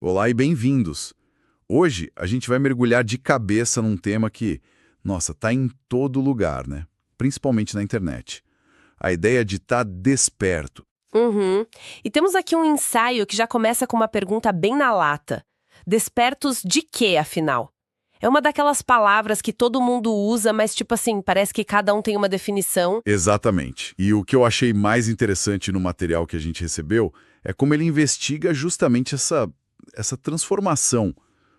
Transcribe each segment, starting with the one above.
Olá e bem-vindos! Hoje a gente vai mergulhar de cabeça num tema que, nossa, tá em todo lugar, né? Principalmente na internet. A ideia de estar desperto. Uhum. E temos aqui um ensaio que já começa com uma pergunta bem na lata. Despertos de quê, afinal? É uma daquelas palavras que todo mundo usa, mas tipo assim, parece que cada um tem uma definição. Exatamente. E o que eu achei mais interessante no material que a gente recebeu é como ele investiga justamente essa transformação,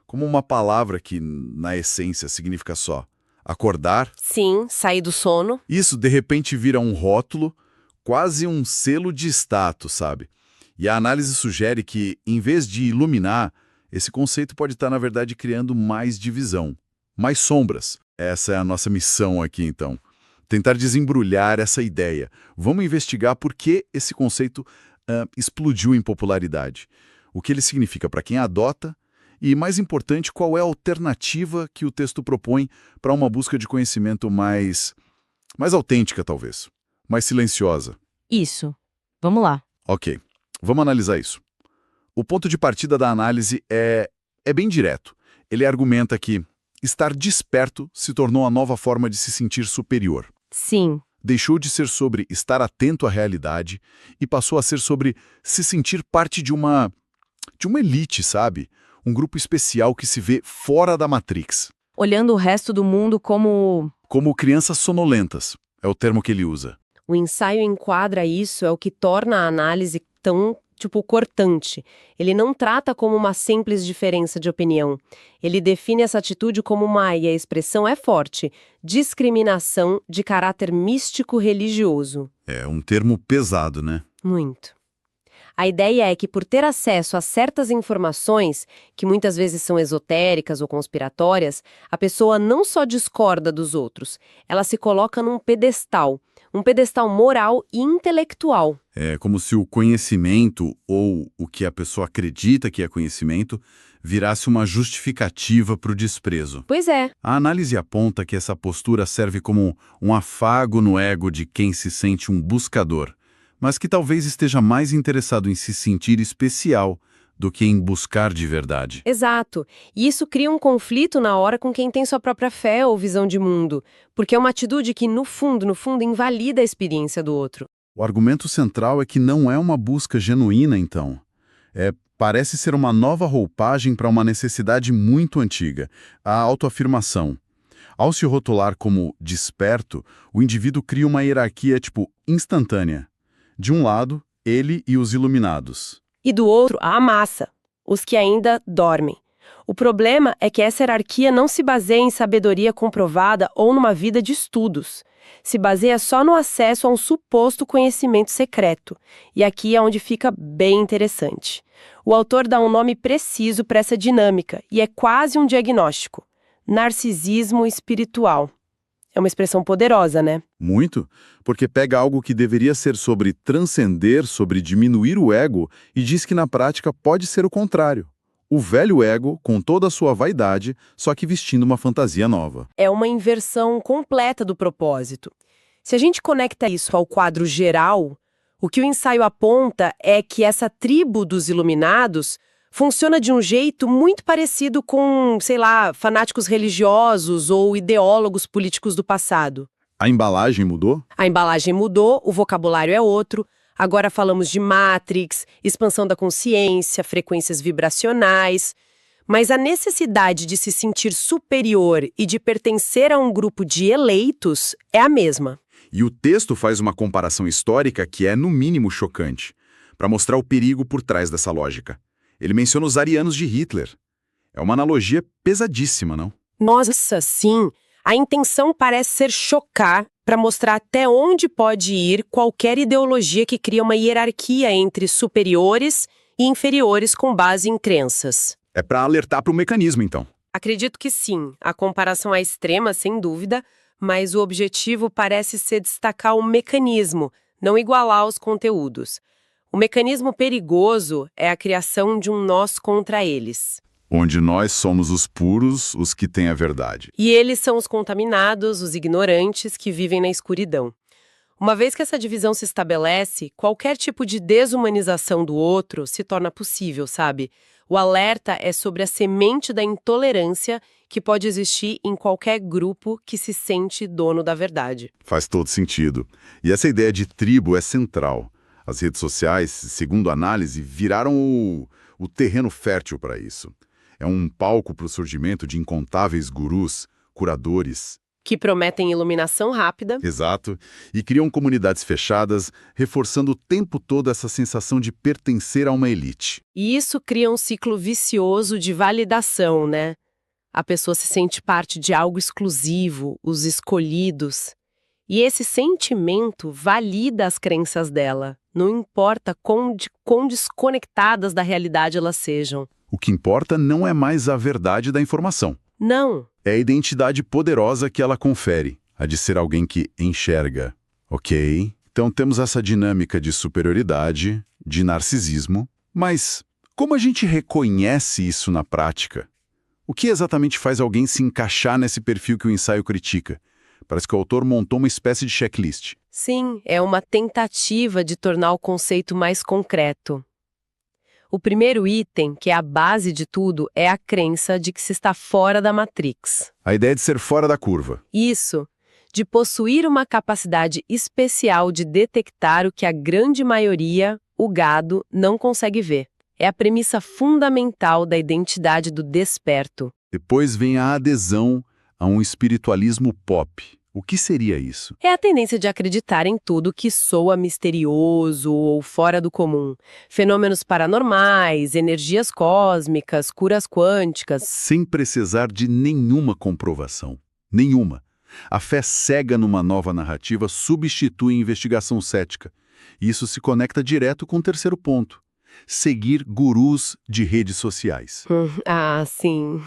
como uma palavra que, na essência, significa só acordar. Sim, sair do sono. Isso, de repente, vira um rótulo, quase um selo de status, sabe? E a análise sugere que, em vez de iluminar, esse conceito pode estar, na verdade, criando mais divisão, mais sombras. Essa é a nossa missão aqui, então. Tentar desembrulhar essa ideia. Vamos investigar por que esse conceito explodiu em popularidade. O que ele significa para quem adota e, mais importante, qual é a alternativa que o texto propõe para uma busca de conhecimento mais autêntica, talvez. Mais silenciosa. Isso. Vamos lá. Ok, vamos analisar isso. O ponto de partida da análise é bem direto. Ele argumenta que estar desperto se tornou a nova forma de se sentir superior. Sim. Deixou de ser sobre estar atento à realidade e passou a ser sobre se sentir parte de uma elite, sabe? Um grupo especial que se vê fora da Matrix. Olhando o resto do mundo como... Como crianças sonolentas, é o termo que ele usa. O ensaio enquadra isso, é o que torna a análise tão, cortante. Ele não trata como uma simples diferença de opinião. Ele define essa atitude como e a expressão é forte, discriminação de caráter místico-religioso. É um termo pesado, né? Muito. A ideia é que, por ter acesso a certas informações, que muitas vezes são esotéricas ou conspiratórias, a pessoa não só discorda dos outros, ela se coloca num pedestal, um pedestal moral e intelectual. É como se o conhecimento, ou o que a pessoa acredita que é conhecimento, virasse uma justificativa para o desprezo. Pois é. A análise aponta que essa postura serve como um afago no ego de quem se sente um buscador, mas que talvez esteja mais interessado em se sentir especial do que em buscar de verdade. Exato. E isso cria um conflito na hora com quem tem sua própria fé ou visão de mundo, porque é uma atitude que, no fundo, invalida a experiência do outro. O argumento central é que não é uma busca genuína, então. Parece ser uma nova roupagem para uma necessidade muito antiga, a autoafirmação. Ao se rotular como desperto, o indivíduo cria uma hierarquia, instantânea. De um lado, ele e os iluminados. E do outro, a massa, os que ainda dormem. O problema é que essa hierarquia não se baseia em sabedoria comprovada ou numa vida de estudos. Se baseia só no acesso a um suposto conhecimento secreto. E aqui é onde fica bem interessante. O autor dá um nome preciso para essa dinâmica, e é quase um diagnóstico. Narcisismo espiritual. É uma expressão poderosa, né? Muito, porque pega algo que deveria ser sobre transcender, sobre diminuir o ego, e diz que na prática pode ser o contrário. O velho ego, com toda a sua vaidade, só que vestindo uma fantasia nova. É uma inversão completa do propósito. Se a gente conecta isso ao quadro geral, o que o ensaio aponta é que essa tribo dos iluminados funciona de um jeito muito parecido com, fanáticos religiosos ou ideólogos políticos do passado. A embalagem mudou? A embalagem mudou, o vocabulário é outro. Agora falamos de Matrix, expansão da consciência, frequências vibracionais. Mas a necessidade de se sentir superior e de pertencer a um grupo de eleitos é a mesma. E o texto faz uma comparação histórica que é, no mínimo, chocante, para mostrar o perigo por trás dessa lógica. Ele menciona os arianos de Hitler. É uma analogia pesadíssima, não? Nossa, sim. A intenção parece ser chocar para mostrar até onde pode ir qualquer ideologia que cria uma hierarquia entre superiores e inferiores com base em crenças. É para alertar para o mecanismo, então. Acredito que sim. A comparação é extrema, sem dúvida, mas o objetivo parece ser destacar o mecanismo, não igualar os conteúdos. O mecanismo perigoso é a criação de um nós contra eles. Onde nós somos os puros, os que têm a verdade. E eles são os contaminados, os ignorantes que vivem na escuridão. Uma vez que essa divisão se estabelece, qualquer tipo de desumanização do outro se torna possível, sabe? O alerta é sobre a semente da intolerância que pode existir em qualquer grupo que se sente dono da verdade. Faz todo sentido. E essa ideia de tribo é central. As redes sociais, segundo a análise, viraram o terreno fértil para isso. É um palco para o surgimento de incontáveis gurus, curadores. Que prometem iluminação rápida. Exato. E criam comunidades fechadas, reforçando o tempo todo essa sensação de pertencer a uma elite. E isso cria um ciclo vicioso de validação, né? A pessoa se sente parte de algo exclusivo, os escolhidos. E esse sentimento valida as crenças dela, não importa quão desconectadas da realidade elas sejam. O que importa não é mais a verdade da informação. Não. É a identidade poderosa que ela confere, a de ser alguém que enxerga. Ok? Então temos essa dinâmica de superioridade, de narcisismo, mas como a gente reconhece isso na prática? O que exatamente faz alguém se encaixar nesse perfil que o ensaio critica? Parece que o autor montou uma espécie de checklist. Sim, é uma tentativa de tornar o conceito mais concreto. O primeiro item, que é a base de tudo, é a crença de que se está fora da Matrix. A ideia de ser fora da curva. Isso, de possuir uma capacidade especial de detectar o que a grande maioria, o gado, não consegue ver. É a premissa fundamental da identidade do desperto. Depois vem a adesão a um espiritualismo pop. O que seria isso? É a tendência de acreditar em tudo que soa misterioso ou fora do comum. Fenômenos paranormais, energias cósmicas, curas quânticas. Sem precisar de nenhuma comprovação. Nenhuma. A fé cega numa nova narrativa substitui a investigação cética. E isso se conecta direto com o terceiro ponto. Seguir gurus de redes sociais. Sim.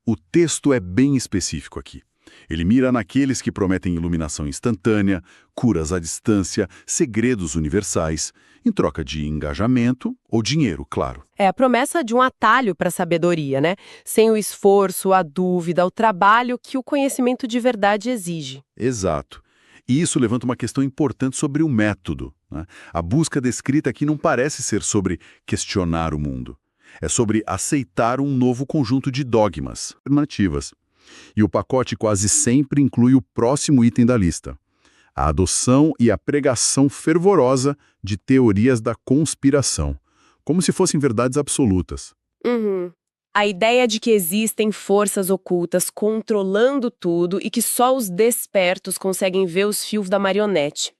O texto é bem específico aqui. Ele mira naqueles que prometem iluminação instantânea, curas à distância, segredos universais, em troca de engajamento ou dinheiro, claro. É a promessa de um atalho para a sabedoria, né? Sem o esforço, a dúvida, o trabalho que o conhecimento de verdade exige. Exato. E isso levanta uma questão importante sobre o método, né? A busca descrita aqui não parece ser sobre questionar o mundo. É sobre aceitar um novo conjunto de dogmas, alternativas. E o pacote quase sempre inclui o próximo item da lista: a adoção e a pregação fervorosa de teorias da conspiração, como se fossem verdades absolutas. A ideia de que existem forças ocultas controlando tudo e que só os despertos conseguem ver os fios da marionete.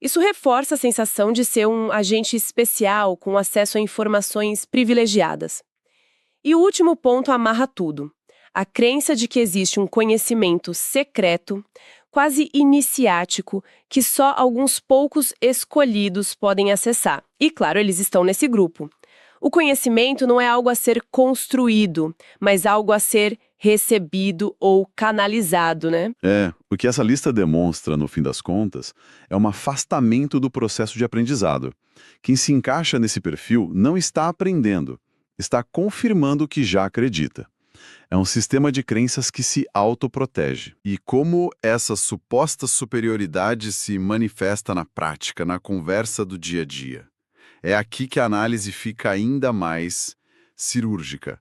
Isso reforça a sensação de ser um agente especial com acesso a informações privilegiadas. E o último ponto amarra tudo: a crença de que existe um conhecimento secreto, quase iniciático, que só alguns poucos escolhidos podem acessar. E, claro, eles estão nesse grupo. O conhecimento não é algo a ser construído, mas algo a ser recebido ou canalizado, né? O que essa lista demonstra, no fim das contas, é um afastamento do processo de aprendizado. Quem se encaixa nesse perfil não está aprendendo, está confirmando o que já acredita. É um sistema de crenças que se autoprotege. E como essa suposta superioridade se manifesta na prática, na conversa do dia a dia? É aqui que a análise fica ainda mais cirúrgica.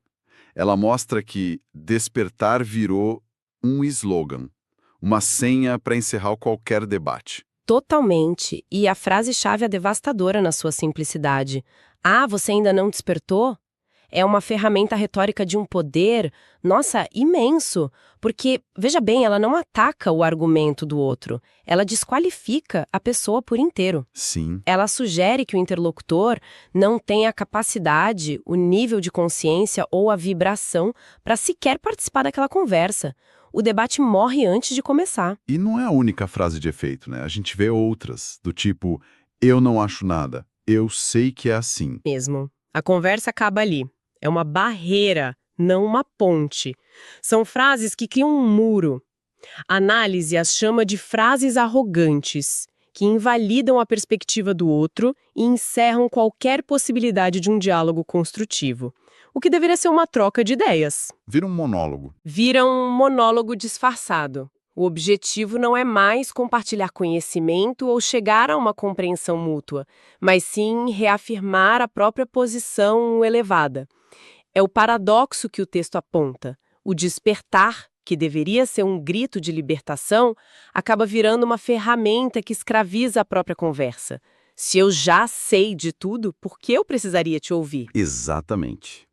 Ela mostra que despertar virou um slogan, uma senha para encerrar qualquer debate. Totalmente. E a frase-chave é devastadora na sua simplicidade. Ah, você ainda não despertou? É uma ferramenta retórica de um poder, nossa, imenso. Porque, veja bem, ela não ataca o argumento do outro. Ela desqualifica a pessoa por inteiro. Sim. Ela sugere que o interlocutor não tenha a capacidade, o nível de consciência ou a vibração para sequer participar daquela conversa. O debate morre antes de começar. E não é a única frase de efeito, né? A gente vê outras, do tipo, eu não acho nada, eu sei que é assim. Mesmo. A conversa acaba ali. É uma barreira, não uma ponte. São frases que criam um muro. A análise as chama de frases arrogantes, que invalidam a perspectiva do outro e encerram qualquer possibilidade de um diálogo construtivo. O que deveria ser uma troca de ideias. Vira um monólogo. Vira um monólogo disfarçado. O objetivo não é mais compartilhar conhecimento ou chegar a uma compreensão mútua, mas sim reafirmar a própria posição elevada. É o paradoxo que o texto aponta. O despertar, que deveria ser um grito de libertação, acaba virando uma ferramenta que escraviza a própria conversa. Se eu já sei de tudo, por que eu precisaria te ouvir? Exatamente.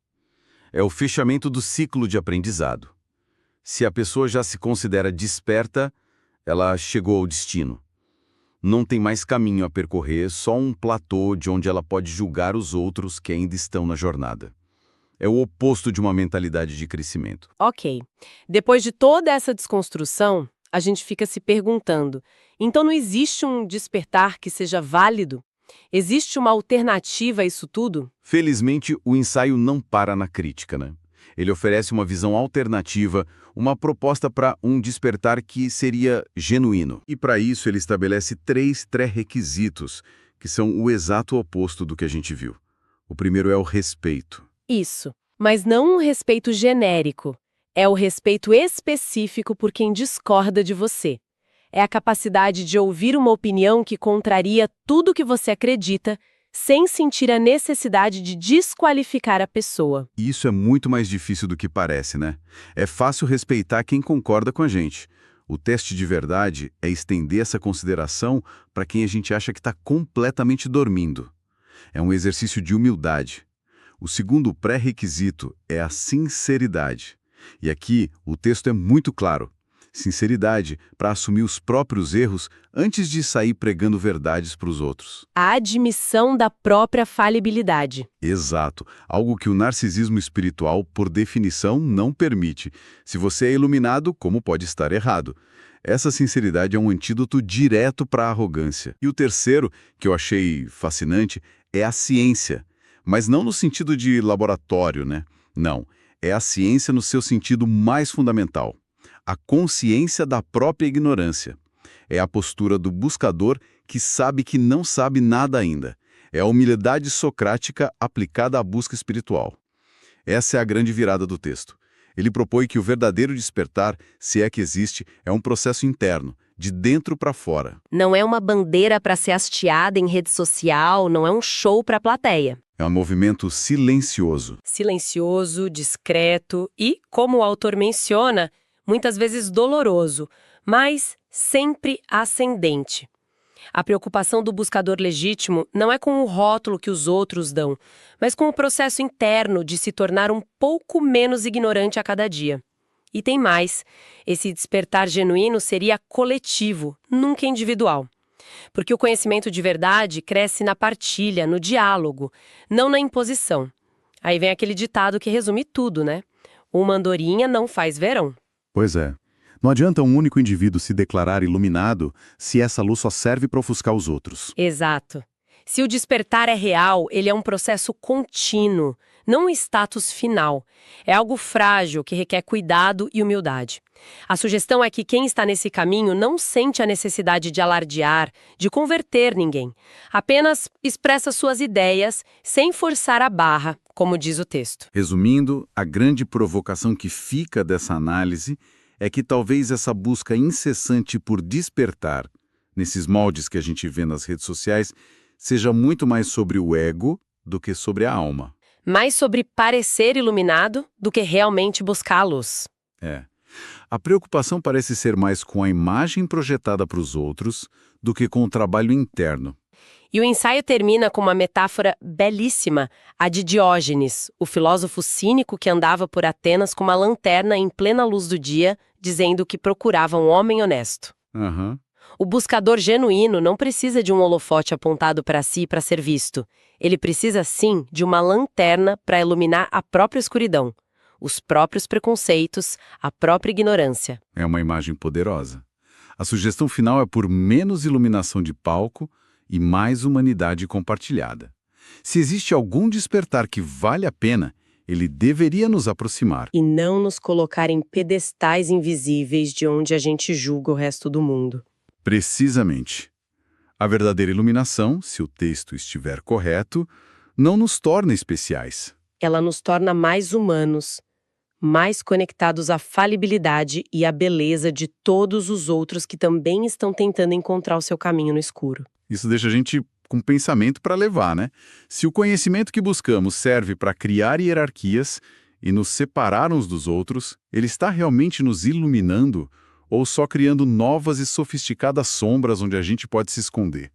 É o fechamento do ciclo de aprendizado. Se a pessoa já se considera desperta, ela chegou ao destino. Não tem mais caminho a percorrer, só um platô de onde ela pode julgar os outros que ainda estão na jornada. É o oposto de uma mentalidade de crescimento. Ok. Depois de toda essa desconstrução, a gente fica se perguntando, então não existe um despertar que seja válido? Existe uma alternativa a isso tudo? Felizmente, o ensaio não para na crítica, né? Ele oferece uma visão alternativa, uma proposta para um despertar que seria genuíno. E para isso ele estabelece 3 pré-requisitos, que são o exato oposto do que a gente viu. O primeiro é o respeito. Isso. Mas não um respeito genérico. É o respeito específico por quem discorda de você. É a capacidade de ouvir uma opinião que contraria tudo que você acredita, sem sentir a necessidade de desqualificar a pessoa. E isso é muito mais difícil do que parece, né? É fácil respeitar quem concorda com a gente. O teste de verdade é estender essa consideração para quem a gente acha que está completamente dormindo. É um exercício de humildade. O segundo pré-requisito é a sinceridade. E aqui o texto é muito claro. Sinceridade para assumir os próprios erros antes de sair pregando verdades para os outros. A admissão da própria falibilidade. Exato. Algo que o narcisismo espiritual, por definição, não permite. Se você é iluminado, como pode estar errado? Essa sinceridade é um antídoto direto para a arrogância. E o terceiro, que eu achei fascinante, é a ciência. Mas não no sentido de laboratório, né? Não. É a ciência no seu sentido mais fundamental. A consciência da própria ignorância. É a postura do buscador que sabe que não sabe nada ainda. É a humildade socrática aplicada à busca espiritual. Essa é a grande virada do texto. Ele propõe que o verdadeiro despertar, se é que existe, é um processo interno, de dentro para fora. Não é uma bandeira para ser hasteada em rede social, não é um show para a plateia. É um movimento silencioso. Silencioso, discreto e, como o autor menciona, muitas vezes doloroso, mas sempre ascendente. A preocupação do buscador legítimo não é com o rótulo que os outros dão, mas com o processo interno de se tornar um pouco menos ignorante a cada dia. E tem mais, esse despertar genuíno seria coletivo, nunca individual. Porque o conhecimento de verdade cresce na partilha, no diálogo, não na imposição. Aí vem aquele ditado que resume tudo, né? Uma andorinha não faz verão. Pois é. Não adianta um único indivíduo se declarar iluminado se essa luz só serve para ofuscar os outros. Exato. Se o despertar é real, ele é um processo contínuo, não um status final. É algo frágil que requer cuidado e humildade. A sugestão é que quem está nesse caminho não sente a necessidade de alardear, de converter ninguém. Apenas expressa suas ideias sem forçar a barra, como diz o texto. Resumindo, a grande provocação que fica dessa análise é que talvez essa busca incessante por despertar, nesses moldes que a gente vê nas redes sociais, seja muito mais sobre o ego do que sobre a alma. Mais sobre parecer iluminado do que realmente buscar a luz. A preocupação parece ser mais com a imagem projetada para os outros do que com o trabalho interno. E o ensaio termina com uma metáfora belíssima, a de Diógenes, o filósofo cínico que andava por Atenas com uma lanterna em plena luz do dia, dizendo que procurava um homem honesto. O buscador genuíno não precisa de um holofote apontado para si para ser visto. Ele precisa, sim, de uma lanterna para iluminar a própria escuridão, os próprios preconceitos, a própria ignorância. É uma imagem poderosa. A sugestão final é por menos iluminação de palco e mais humanidade compartilhada. Se existe algum despertar que vale a pena, ele deveria nos aproximar. E não nos colocar em pedestais invisíveis de onde a gente julga o resto do mundo. Precisamente. A verdadeira iluminação, se o texto estiver correto, não nos torna especiais. Ela nos torna mais humanos, mais conectados à falibilidade e à beleza de todos os outros que também estão tentando encontrar o seu caminho no escuro. Isso deixa a gente com pensamento para levar, né? Se o conhecimento que buscamos serve para criar hierarquias e nos separar uns dos outros, ele está realmente nos iluminando ou só criando novas e sofisticadas sombras onde a gente pode se esconder?